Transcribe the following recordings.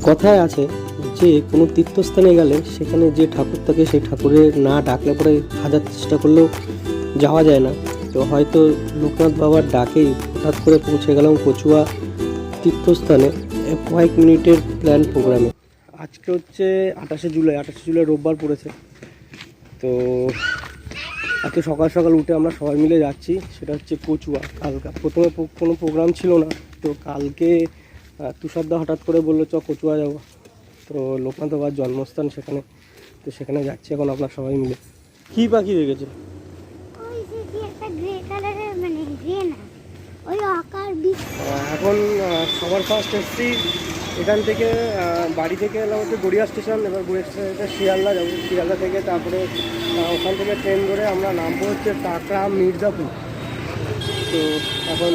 কথায় আছে যে কোনো তীর্থস্থানে গেলে সেখানে যে ঠাকুর থাকে সেই ঠাকুরের না ডাকলে পরে হাজার চেষ্টা করলেও যাওয়া যায় না। তো হয়তো লোকনাথ বাবার ডাকেই হঠাৎ করে পৌঁছে গেলাম কচুয়া তীর্থস্থানে কয়েক মিনিটের প্ল্যান প্রোগ্রামে। আজকে হচ্ছে 28শে জুলাই রোববার পড়েছে। তো আজকে সকাল সকাল উঠে আমরা সবাই মিলে যাচ্ছি, সেটা হচ্ছে কচুয়া। কালকে প্রথমে কোনো প্রোগ্রাম ছিল না, তো কালকে তুষারদা হঠাৎ করে বললো চ কচুয়া যাবো। তো লোকনাথ বাবার জন্মস্থান সেখানে, তো সেখানে যাচ্ছি এখন আপনার সবাই মিলে। কী পাখি দেখেছে? এখন সবার ফার্স্ট এসছি এখান থেকে, বাড়ি থেকে এলাম হচ্ছে গড়িয়া স্টেশন। এবার গড়িয়া স্টেশন থেকে শিয়ালদা যাবো, শিয়ালদা থেকে তারপরে ওখান থেকে ট্রেন ধরে আমরা নামবো হচ্ছে কাকড়া মির্জাপুর। তো এখন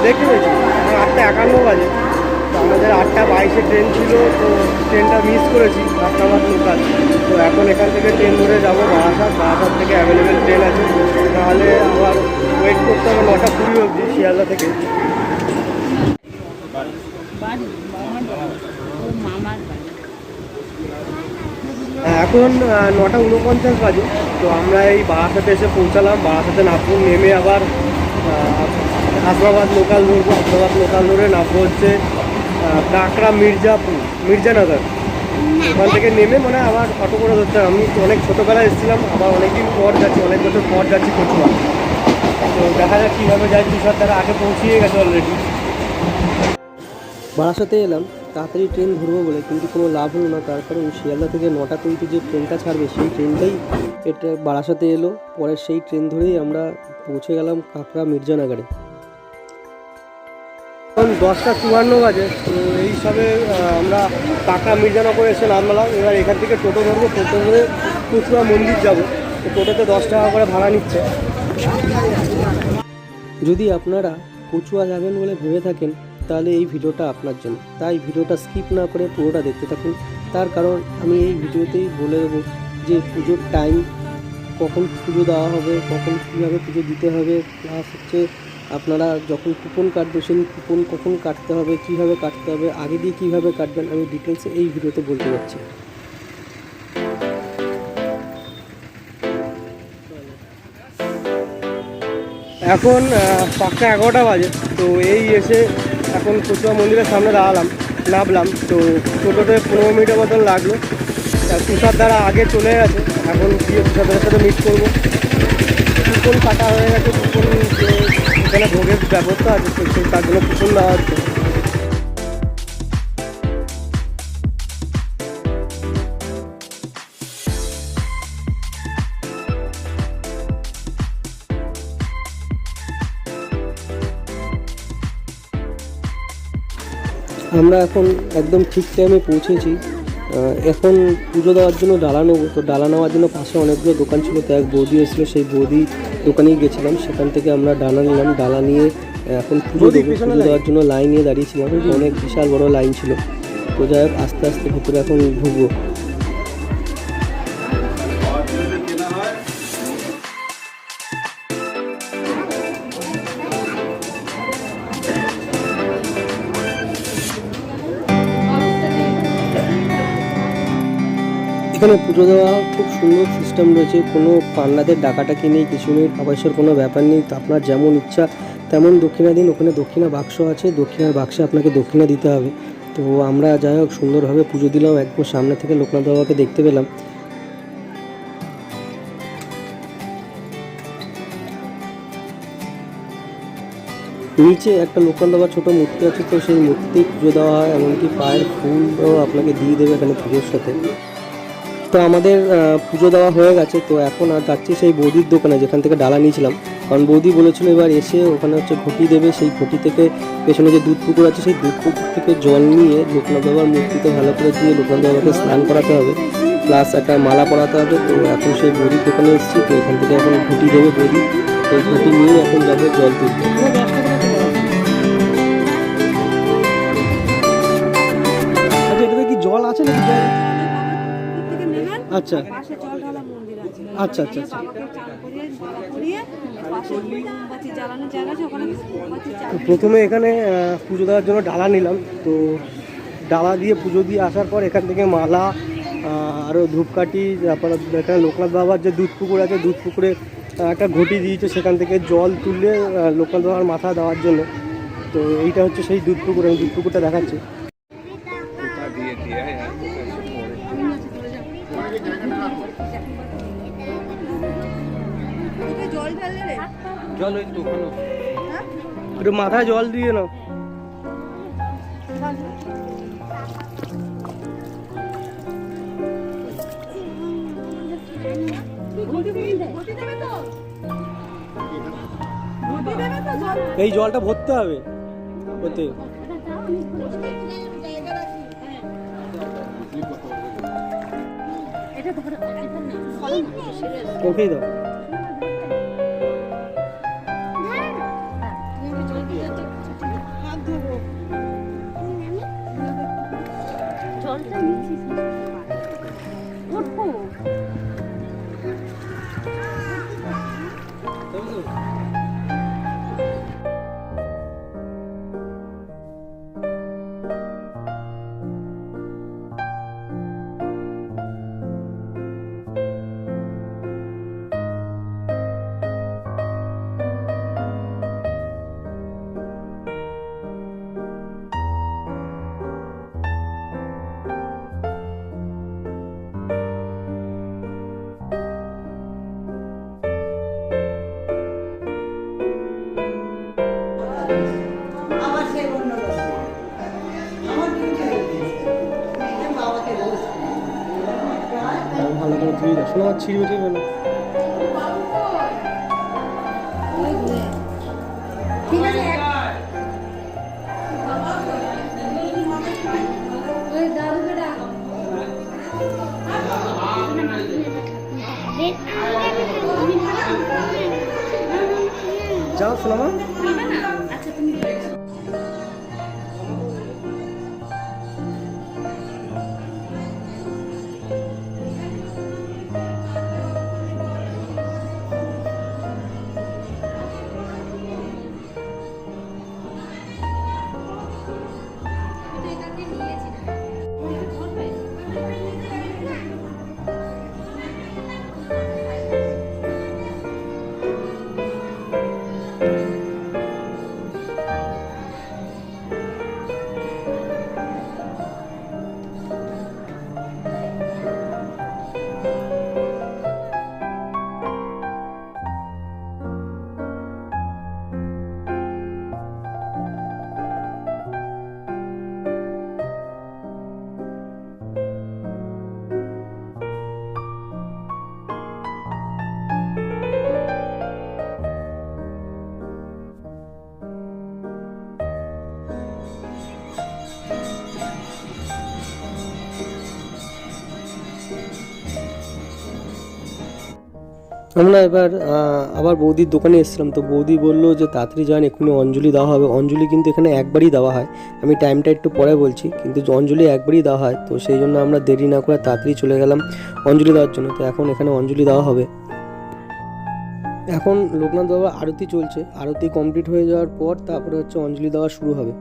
দেখতে পেয়েছি 8:51 বাজে। তো আমাদের 8:22-এ ট্রেন ছিল, তো ট্রেনটা মিস করেছি রাস্তাঘাট লোকাল। তো এখন এখান থেকে ট্রেন ধরে যাবো বারাসাত থেকে অ্যাভেলেবেল ট্রেন আছে, নাহলে আবার ওয়েট করতে হবে 9:20 অবধি শিয়ালদা থেকে। এখন 9:49 বাজে। তো আমরা এই বারাসাতে এসে পৌঁছালাম। বারাসাতে নামপুর নেমে আবার হাসনাবাদ লোকাল ধরবো। হাসনাবাদ লোকাল ধরে নামবো হচ্ছে কাকড়া মির্জানগর। ওখান থেকে নেমে মানে আবার অটো করে ধরতে হবে। আমি অনেক ছোটোবেলায় এসেছিলাম, আবার অনেকদিন পর যাচ্ছি, অনেক বছর পর যাচ্ছি কচুয়া। তো দেখা যাক কীভাবে যাই। তুষার তারা আগে পৌঁছিয়ে গেছে অলরেডি। বারাসাতে এলাম তাড়াতাড়ি ট্রেন ধরবো বলে, কিন্তু কোনো লাভ হলো না। তার কারণ শিয়ালদা থেকে 9:20 যে ট্রেনটা ছাড়বে সেই ট্রেনটাই এটা বারাসাতে এলো। পরে সেই ট্রেন ধরেই আমরা পৌঁছে গেলাম কাকড়া মির্জানগরে। এখন 10:54 বাজে। তো এই সবে আমরা কাকড়া মির্জানগরে এসে নামলাম। এবার এখান থেকে টোটো ধরবো, টোটো ধরে কচুয়া মন্দির যাবো। তো টোটোতে 10 টাকা করে ভাড়া নিচ্ছে। যদি আপনারা কচুয়া যাবেন বলে ভেবে থাকেন তাহলে এই ভিডিওটা আপনার জন্য। তাই ভিডিওটা স্কিপ না করে পুরোটা দেখতে থাকুন। তার কারণ আমি এই ভিডিওতেই বলে দেবো যে পুজোর টাইম, কখন পুজো দেওয়া হবে, কখন কীভাবে পুজো দিতে হবে, প্লাস হচ্ছে আপনারা যখন কুপন কাটবেন সেই কুপন কখন কাটতে হবে, কীভাবে কাটতে হবে, আগে দিয়ে কীভাবে কাটবেন, আমি ডিটেলসে এই ভিডিওতে বলতে যাচ্ছি। এখন পাক্কা 11টা বাজে। তো এই এসে এখন কচুয়া মন্দিরের সামনে নামলাম। তো টোটোতে 15 মিনিটের মতন লাগলো। তুষার দ্বারা আগে চলে গেছে, এখন গিয়ে তুষারদারের সাথে মিট করবো। কুপন কাটা হয়ে গেছে, কুপন এখানে ভোগের ব্যবস্থা আছে, সেই তার জন্য কুপন দেওয়া হচ্ছে। আমরা এখন একদম ঠিক টাইমে পৌঁছেছি। এখন পুজো দেওয়ার জন্য ডালা নেবো। তো ডালা নেওয়ার জন্য পাশে অনেকগুলো দোকান ছিল, তো এক বৌদি এসেছিলো, সেই বৌদি দোকানেই গেছিলাম। সেখান থেকে আমরা ডালা নিলাম। ডালা নিয়ে এখন পুজো দেওয়ার জন্য লাইন নিয়ে দাঁড়িয়েছিলাম। অনেক বিশাল বড় লাইন ছিল। তো যাই হোক আস্তে আস্তে ভিতরে এখন ঢুকবো। এখানে পুজো দেওয়া খুব সুন্দর সিস্টেম রয়েছে, কোনো পান্ডাদের ডাকাটাকি নেই, কিছু নেই, পয়সার কোনো ব্যাপার নেই। তো আপনার যেমন ইচ্ছা তেমন দক্ষিণা দিন। ওখানে দক্ষিণা বাক্স আছে, দক্ষিণার বাক্সে আপনাকে দক্ষিণা দিতে হবে। তো আমরা যাই হোক সুন্দরভাবে পুজো দিলাম, একদম সামনে থেকে লোকনাথ বাবাকে দেখতে পেলাম। নিচে একটা লোকনাথ বাবার ছোটো মূর্তি আছে, তো সেই মূর্তি পুজো দেওয়া হয়, এমনকি পায়ের ফুলও আপনাকে দিয়ে দেবে এখানে পুজোর সাথে। তো আমাদের পুজো দেওয়া হয়ে গেছে। তো এখন আর যাচ্ছি সেই বৌদির দোকানে যেখান থেকে ডালা নিয়েছিলাম, কারণ বৌদি বলেছিল এবার এসে ওখানে হচ্ছে ঘটি দেবে। সেই ঘটি থেকে পেছনে যে দুধ পুকুর আছে সেই দুধ পুকুর থেকে জল নিয়ে লোকনাথ বাবার মূর্তিতে ভালো করে দিয়ে লোকনাথ বাবাকে স্নান করাতে হবে, প্লাস একটা মালা পরাতে হবে। তো এখন সেই বৌদির দোকানে এসেছি। তো এখান থেকে এখন ঘটি দেবে বৌদি। সেই ঘটি নিয়ে এখন যাবে জল তুলতে। আচ্ছা পাশে জল ঢালা মন্দির আছে। আচ্ছা আচ্ছা আচ্ছা। বাবাকে চান করিয়ে মালা পরিয়ে পাশে মোমবাতি জ্বালানোর জায়গা আছে, ওখানে মোমবাতি তো প্রথমে এখানে পুজো দেওয়ার জন্য ডালা নিলাম। তো ডালা দিয়ে পুজো দিয়ে আসার পর এখান থেকে মালা আরও ধূপকাঠি, তারপর এখানে লোকনাথ বাবার যে দুধ পুকুর আছে, দুধ পুকুরে একটা ঘটি দিয়েছে, সেখান থেকে জল তুলে লোকনাথ বাবার মাথা দেওয়ার জন্য। তো এইটা হচ্ছে সেই দুধ পুকুর, আমি দুধ পুকুরটা দেখাচ্ছি। জল ঢাললে রে, জল ওই তো ওখানে একটু মাথায় জল দিয়ে নাও। এই জলটা ভরতে হবে ওতে। ওকেই দাও। জলটা নিচ্ছিস ওঠো। ভালো করে ধুয়ে দাও, শোনো আমার ছিঁড়বে টিড়বে না। ঠিক আছে ওই দাদুকে ডাক। যাও শোনো মা। আচ্ছা তুমি আমরা এবার আবার বৌদির দোকানে এসেছিলাম। তো বৌদি বললো যে তাড়াতাড়ি যান, এক্ষুনি অঞ্জলি দেওয়া হবে। অঞ্জলি কিন্তু এখানে একবারই দেওয়া হয়, আমি টাইমটা একটু পরে বলছি, কিন্তু অঞ্জলি একবারই দেওয়া হয়। তো সেই জন্য আমরা দেরি না করে তাড়াতাড়ি চলে গেলাম অঞ্জলি দেওয়ার জন্য। তো এখন এখানে অঞ্জলি দেওয়া হবে। এখন লোকনাথ বাবার আরতি চলছে, আরতি কমপ্লিট হয়ে যাওয়ার পর তারপরে হচ্ছে অঞ্জলি দেওয়া শুরু হবে।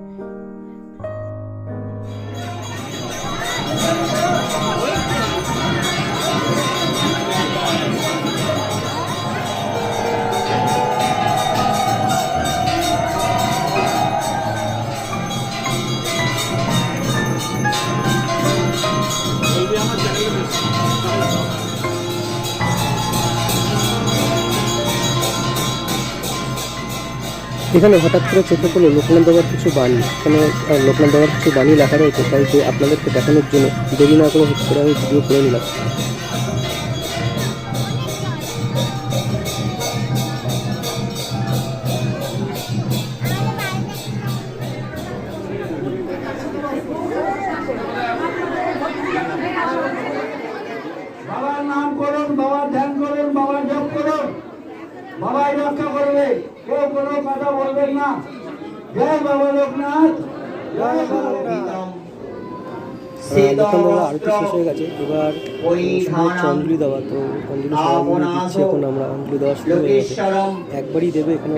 এখানে হঠাৎ করে চোখে পড়লো লোকনাথ বাবার কিছু বাণী। এখানে লোকনাথ বাবার কিছু বাণী লেখা রয়েছে, তাই যে আপনাদেরকে দেখানোর জন্য দেরি না করে করে আমি ভিডিও করে নিলাম। বাবার নাম করুন, বাবার ধ্যান করুন, বাবার জপ করুন, বাবাই রক্ষা করবে, কেউ কোনো কথা বলবেন না। জয় বাবা লোকনাথ, জয় বাবা লোকনাথ। দোকানদাররা আরতি শেষ হয়ে গেছে, এবার হচ্ছে অঞ্জলি দেওয়া। তো অঞ্জলি সবাই দিচ্ছি, এখন আমরা অঞ্জলি দেওয়া শুরু হয়ে গেছে, একবারই দেবে এখানে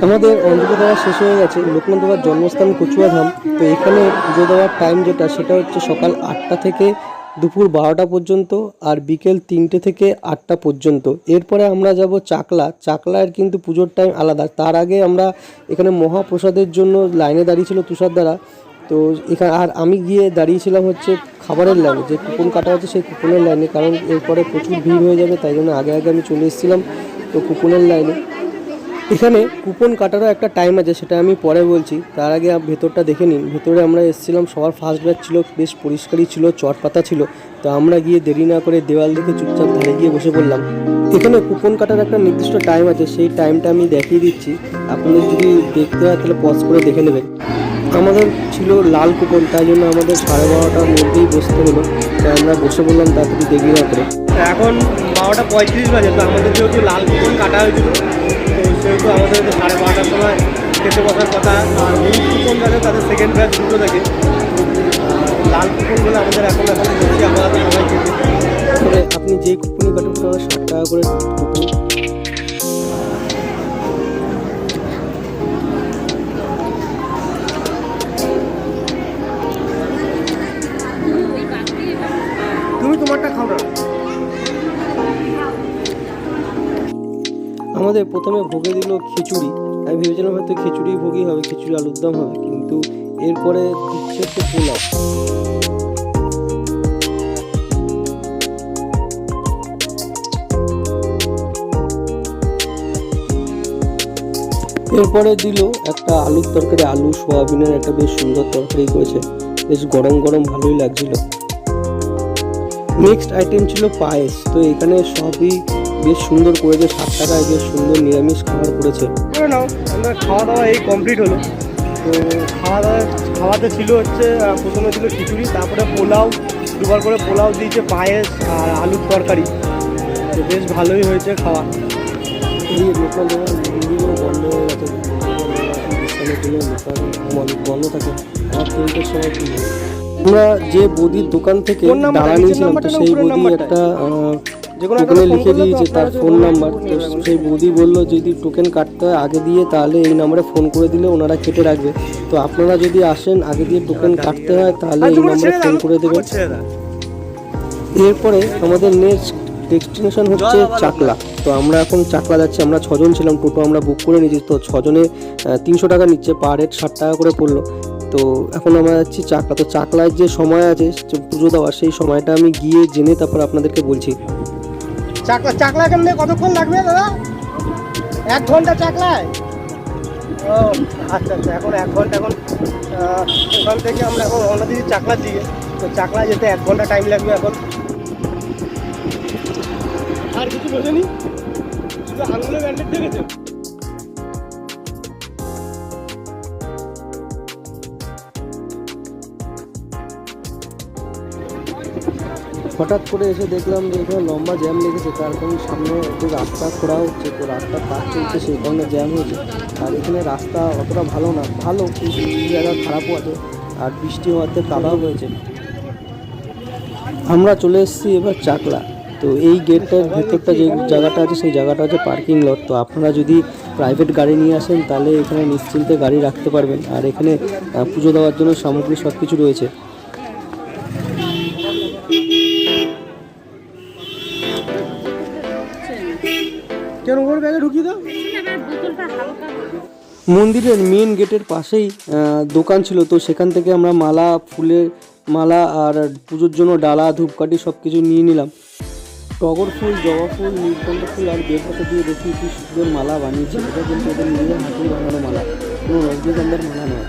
আমাদের অঞ্জলি দেওয়া শেষ হয়ে গেছে। লোকনাথ বাবার জন্মস্থান কচুয়াধাম। তো এখানে পুজো দেওয়ার টাইম যেটা সেটা হচ্ছে সকাল 8টা থেকে দুপুর 12টা পর্যন্ত, আর বিকেল 3টে থেকে 8টা পর্যন্ত। এরপরে আমরা যাব চাকলার কিন্তু পুজোর টাইম আলাদা। তার আগে আমরা এখানে মহাপ্রসাদের জন্য লাইনে দাঁড়িয়েছিল তুষার দ্বারা। তো এখানে আর আমি গিয়ে দাঁড়িয়েছিলাম হচ্ছে খাবারের লাইনে, যে কুপন কাটা হচ্ছে সেই কুপনের লাইনে, কারণ এরপরে প্রচুর ভিড় হয়ে যাবে, তাই জন্য আগে আমি চলে এসেছিলাম তো কুপনের লাইনে। এখানে কুপন কাটারও একটা টাইম আছে, সেটা আমি পরে বলছি। তার আগে ভেতরটা দেখে নিন। ভেতরে আমরা এসেছিলাম, সবার ফার্স্ট ব্যাচ ছিল, বেশ পরিষ্কারই ছিল, চটপাতা ছিল। তো আমরা গিয়ে দেরি না করে দেওয়াল দেখে চুপচাপ ধারে গিয়ে বসে পড়লাম। এখানে কুপন কাটার একটা নির্দিষ্ট টাইম আছে, সেই টাইমটা আমি দেখিয়ে দিচ্ছি। আপনাদের যদি দেখতে হয় তাহলে পজ করে দেখে নেবেন। আমাদের ছিল লাল কুপন, তাই জন্য আমাদের 12:30টার মধ্যেই বসতে হলো। তাই আমরা বসে বললাম তাড়াতাড়ি দেরি না করে। এখন 12:35 বাজে। তো আমাদের যেহেতু লাল কুপন কাটা হয়েছিল, তো সেহেতু আমাদের 12:30টার সময় খেতে বসার কথা। আর হলুদ কুপন যাদের তাদের সেকেন্ড ব্যাচ দুটো থাকে, লাল কুপনগুলো আমাদের এখন বেশি আপাতত সবাই খেতে। তবে আপনি যেই কুপনই কাটুন 60 টাকা করে কুপন। তুমি তোমারটা খাও না। আমাদের প্রথমে ভোগে দিল খিচুড়ি। আমি ভেবেছিলাম হয়তো খিচুড়ি ভোগই হবে, খিচুড়ি আলুর দম হবে, কিন্তু এরপরে দিচ্ছে হচ্ছে পোলাও। এরপরে দিল একটা আলুর তরকারি, আলু সোয়াবিনের একটা বেশ সুন্দর তরকারি করেছে, বেশ গরম গরম ভালোই লাগছিল। নেক্সট আইটেম ছিল পায়েস। তো এখানে সবই বেশ সুন্দর করেছে, 7 টাকায় বেশ সুন্দর নিরামিষ খাবার করেছে। আমরা খাওয়া দাওয়া এই কমপ্লিট হলো। তো খাওয়াতে ছিল হচ্ছে প্রথমে ছিল খিচুড়ি, তারপরে পোলাও, দুবার করে পোলাও দিয়েছে, পায়েস আর আলুর তরকারি। তো বেশ ভালোই হয়েছে খাওয়া। এই লোকাল মন্দিরগুলো বন্ধ হয়ে গেছে, বন্ধ থাকে। আর 3টের সময় কি আমরা যে বৌদির দোকান থেকে ডালা নিয়েছিলাম, তো সেই বৌদি একটা দোকানে লিখে দিয়েছে তার ফোন নাম্বার। তো সেই বৌদি বললো যদি টোকেন কাটতে হয় আগে দিয়ে, তাহলে এই নাম্বারে ফোন করে দিলে ওনারা কেটে রাখবে। তো আপনারা যদি আসেন আগে দিয়ে টোকেন কাটতে হয়, তাহলে এই নাম্বারে ফোন করে দেবেন। এরপরে আমাদের নেক্সট ডেস্টিনেশন হচ্ছে চাকলা। তো আমরা এখন চাকলা যাচ্ছি। আমরা 6 জন ছিলাম, টোটো আমরা বুক করে নিয়েছি। তো 6 জনে 300 টাকা নিচ্ছে, পার হেড 60 টাকা করে পড়লো। তো এখন আমরা যাচ্ছি চাকলা। তো চাকলায় যে সময় আছে পুজো দেওয়ার, সেই সময়টা আমি গিয়ে জেনে তারপর আপনাদেরকে বলছি। চাকলা কেমনে কতক্ষণ লাগবে দাদা? 1 ঘন্টা চাকলায়? ও আচ্ছা আচ্ছা, এখন 1 ঘন্টা। এখন ওখান থেকে আমরা এখন রওনা দিচ্ছি চাকলার দিকে। তো চাকলায় যেতে 1 ঘন্টা টাইম লাগবে। এখন আর কিছু বোঝেনি, শুধু আঙুলে ব্যান্ডেজ দেখেছে। হঠাৎ করে এসে দেখলাম যে এখানে লম্বা জ্যাম লেগেছে, তার কারণ সামনে একটু রাস্তা খোঁড়া হচ্ছে। তো রাস্তার কাজ চলছে, সেই কারণে জ্যাম হয়েছে। আর এখানে রাস্তা অতটা ভালো না, ভালো কিন্তু কিছু জায়গা খারাপও আছে, আর বৃষ্টি হওয়াতে কাদাও হয়েছে। আমরা চলে এসেছি এবার চাকলা। তো এই গেটটার ভেতরটা যে জায়গাটা আছে, সেই জায়গাটা হচ্ছে পার্কিং লট। তো আপনারা যদি প্রাইভেট গাড়ি নিয়ে আসেন তাহলে এখানে নিশ্চিন্তে গাড়ি রাখতে পারবেন। আর এখানে পুজো দেওয়ার জন্য সামগ্রী সব কিছু রয়েছে। মন্দিরের মেন গেটের পাশেই দোকান ছিল। তো সেখান থেকে আমরা মালা, ফুলের মালা আর পুজোর জন্য ডালা, ধূপকাঠি সব কিছু নিয়ে নিলাম। টগর ফুল, জবা ফুল, নীলকণ্ঠ ফুল আর বেলপাতা দিয়ে দেখি কি সুন্দর মালা বানিয়েছে। এটা কিন্তু ওদের নিজেদের হাতেই বানানো মালা, কোনো রজনীগন্ধার মালা নয়।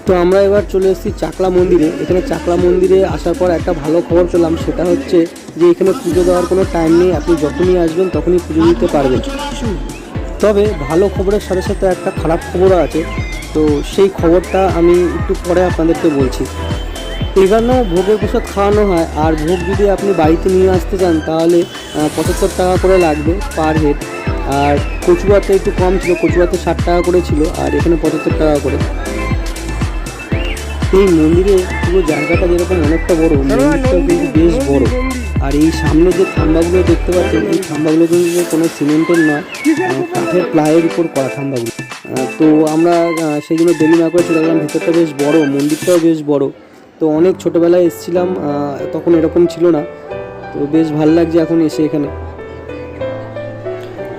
তো আমরা এবার চলে এসেছি চাকলা মন্দিরে। এখানে চাকলা মন্দিরে আসার পর একটা ভালো খবর পেলাম, সেটা হচ্ছে যে এখানে পুজো দেওয়ার কোনো টাইম নেই, আপনি যখনই আসবেন তখনই পুজো দিতে পারবেন। তবে ভালো খবরের সাথে সাথে একটা খারাপ খবরও আছে। তো সেই খবরটা আমি একটু পরে আপনাদেরকে বলছি। এখানেও ভোগের প্রসাদ খাওয়ানো হয়, আর ভোগ যদি আপনি বাড়িতে নিয়ে আসতে চান তাহলে 75 টাকা করে লাগবে পার হেড। আর কচুয়াতে একটু কম ছিল, কচুয়াতে 60 টাকা করে ছিল, আর এখানে 75 টাকা করে। এই মন্দিরে পুরো জায়গাটা যেরকম অনেকটা বড়, মন্দিরটাও কিন্তু বেশ বড়। আর এই সামনে যে থাম্বাগুলো দেখতে পাচ্ছেন, এই থাম্বাগুলো কিন্তু কোনো সিমেন্টের নয়, কাঠের প্লাইয়ের উপর করা থাম্বাগুলো। তো আমরা সেই জন্য দেরি না করে চলে গেলাম। ভেতরটা বেশ বড়, মন্দিরটাও বেশ বড়। তো অনেক ছোটোবেলায় এসেছিলাম, তখন এরকম ছিল না। তো বেশ ভালো লাগছে এখন এসে এখানে।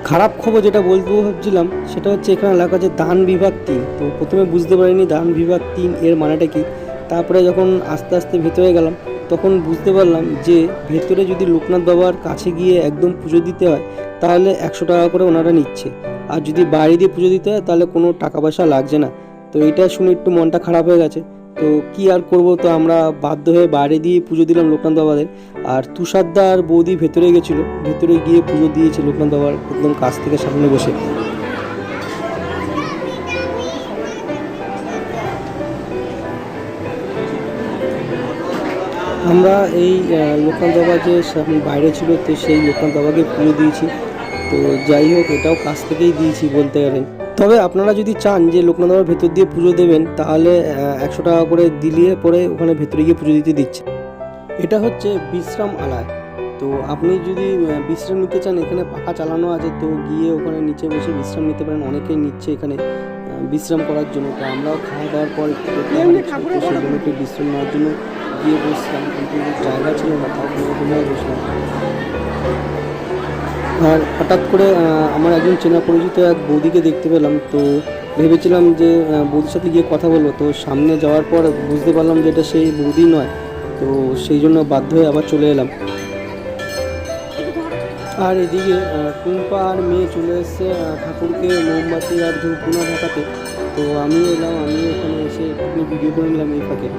খারাপ খবর যেটা বলবো ভাবছিলাম সেটা হচ্ছে এখানে লেখা আছে দান বিভাগ 3। তো প্রথমে বুঝতে পারিনি দান বিভাগ 3 এর মানেটা কি। তারপরে যখন আস্তে আস্তে ভেতরে গেলাম তখন বুঝতে পারলাম যে ভেতরে যদি লোকনাথ বাবার কাছে গিয়ে একদম পুজো দিতে হয় তাহলে 100 টাকা করে ওনারা নিচ্ছে, আর যদি বাইরে দিয়ে পুজো দিতে হয় তাহলে কোনো টাকা পয়সা লাগছে না। তো এটা শুনে একটু মনটা খারাপ হয়ে গেছে। তো কি আর করব, তো আমরা বাধ্য হয়ে বাইরে দিয়ে পুজো দিলাম লোকনাথ বাবাদের। আর তুষারদা আর বৌদি ভেতরে গেছিলো, ভেতরে গিয়ে পুজো দিয়েছে লোকনাথ বাবার একদম কাছ থেকে সামনে বসে। আমরা এই লোকনাথ বাবা যে বাইরে ছিল, তো সেই লোকনাথ বাবাকে পুজো দিয়েছি। তো যাই হোক, এটাও কাছ থেকেই দিয়েছি বলতে গেলেন। তবে আপনারা যদি চান যে লোকনাথ বাবার ভেতর দিয়ে পুজো দেবেন তাহলে 100 টাকা করে দিলিয়ে পরে ওখানে ভেতরে গিয়ে পুজো দিতে দিচ্ছে। এটা হচ্ছে বিশ্রাম আলয়। তো আপনি যদি বিশ্রাম নিতে চান, এখানে পাখা চালানো আছে, তো গিয়ে ওখানে নিচে বসে বিশ্রাম নিতে পারেন। অনেকেই নিচ্ছে এখানে বিশ্রাম করার জন্য। তো আমরাও খাওয়া দাওয়ার পর সেই জন্য একটু বিশ্রাম নেওয়ার জন্য গিয়ে বসলাম, কিন্তু জায়গা ছিল না, তাও ঘুমিয়ে বসলাম। আর হঠাৎ করে আমার একজন চেনা পরিচিত এক বৌদিকে দেখতে পেলাম। তো ভেবেছিলাম যে বৌদির সাথে গিয়ে কথা বলবো, তো সামনে যাওয়ার পর বুঝতে পারলাম যে এটা সেই বৌদি নয়। তো সেই জন্য বাধ্য হয়ে আবার চলে এলাম। আর এদিকে টুম্পা আর মেয়ে চলে এসছে ঠাকুরকে মোমবাতি আর ধূপগুনা ঢাকাতে। তো আমিও এলাম, আমিও এখানে এসে একটু ভিডিও করে নিলাম এই ফাঁকে।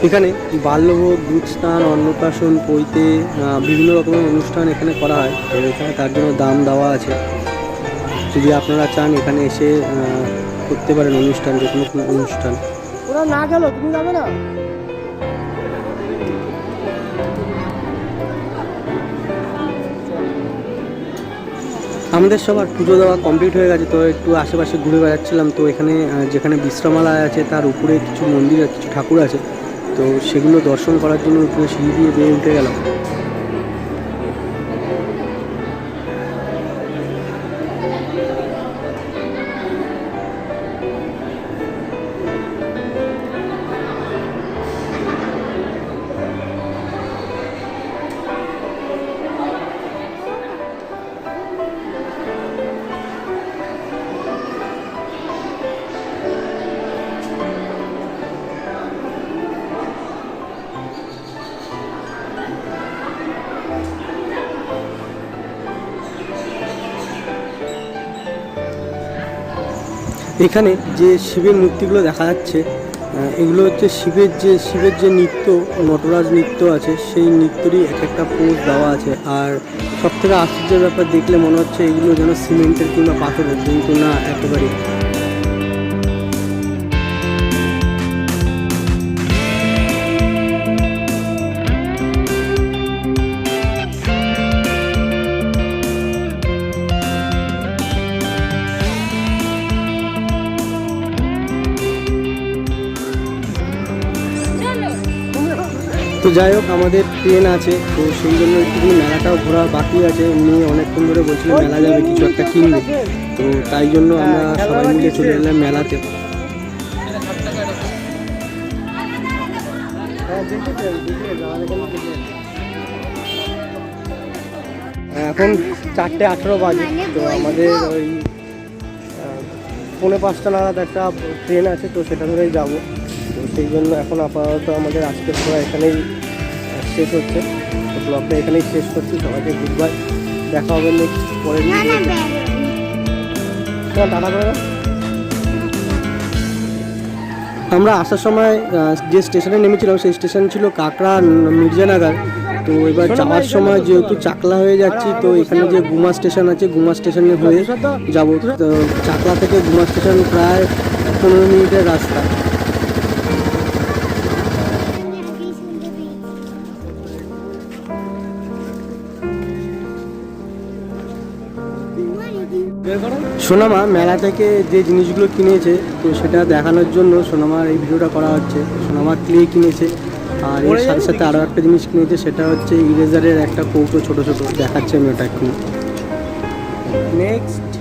এখানে বাল্যভোগ, দুধ স্নান, অন্নপ্রাশন, পৈতে বিভিন্ন রকমের অনুষ্ঠান এখানে করা হয়। তো এখানে তার জন্য দাম দেওয়া আছে। যদি আপনারা চান এখানে এসে করতে পারেন অনুষ্ঠান, যে কোনো অনুষ্ঠান। ওরা না গেল তুমি যাবে না? আমাদের সবার পুজো দেওয়া কমপ্লিট হয়ে গেছে। তো একটু আশেপাশে ঘুরে বেড়াচ্ছিলাম। তো এখানে যেখানে বিশ্রামালয় আছে তার উপরে কিছু মন্দির আর কিছু ঠাকুর আছে, তো সেগুলো দর্শন করার জন্য উপরে সিঁড়ি দিয়ে বেয়ে উঠে গেলাম। এখানে যে শিবের মূর্তিগুলো দেখা যাচ্ছে, এগুলো হচ্ছে শিবের যে নৃত্য, নটরাজ নৃত্য আছে, সেই নৃত্যরই এক একটা পোজ দেওয়া আছে। আর সব থেকে আশ্চর্যের ব্যাপার দেখলে মনে হচ্ছে এগুলো যেন সিমেন্টের কিংবা পাথরের, কিন্তু না, একেবারে। তো যাই হোক, আমাদের ট্রেন আছে, তো সেই জন্য একটু মেলাটাও ঘোরা বাকি আছে। এমনি অনেকক্ষণ ধরে বলছিলাম মেলা যাবে, কিছু একটা কিনবে, তো তাই জন্য আমরা সবাই মিলে চলে এলাম মেলাতে। এখন 4:18 বাজে। তো আমাদের ওই 4:45 নাগাদ একটা ট্রেন আছে, তো সেটা ধরেই যাবো। তো সেই জন্য এখন আপাতত আমাদের আজকের ঘোরা এখানেই শেষ হচ্ছে। তো ব্লগটা এখানেই শেষ করছি। সবাইকে গুড বাই, দেখা হবে নেক্সট পরের ভিডিওতে। চল টাটা করে দাও। আমরা আসার সময় যে স্টেশনে নেমেছিলাম সেই স্টেশন ছিল কাকড়া মির্জানাগার। তো এবার যাওয়ার সময় যেহেতু চাকলা হয়ে যাচ্ছি, তো এখানে যে গুমা স্টেশন আছে গুমা স্টেশনে হয়ে যাব। তো চাকলা থেকে গুমা স্টেশন প্রায় 15 মিনিটের রাস্তা। সোনামা মেলা থেকে যে জিনিসগুলো কিনেছে তো সেটা দেখানোর জন্য সোনামার এই ভিডিওটা করা হচ্ছে। সোনামা ক্লে কিনেছে, আর এর সাথে সাথে আরও একটা জিনিস কিনেছে, সেটা হচ্ছে ইরেজারের একটা কৌটো ছোটো ছোটো, দেখাচ্ছে আমি ওটা একটু। নেক্সট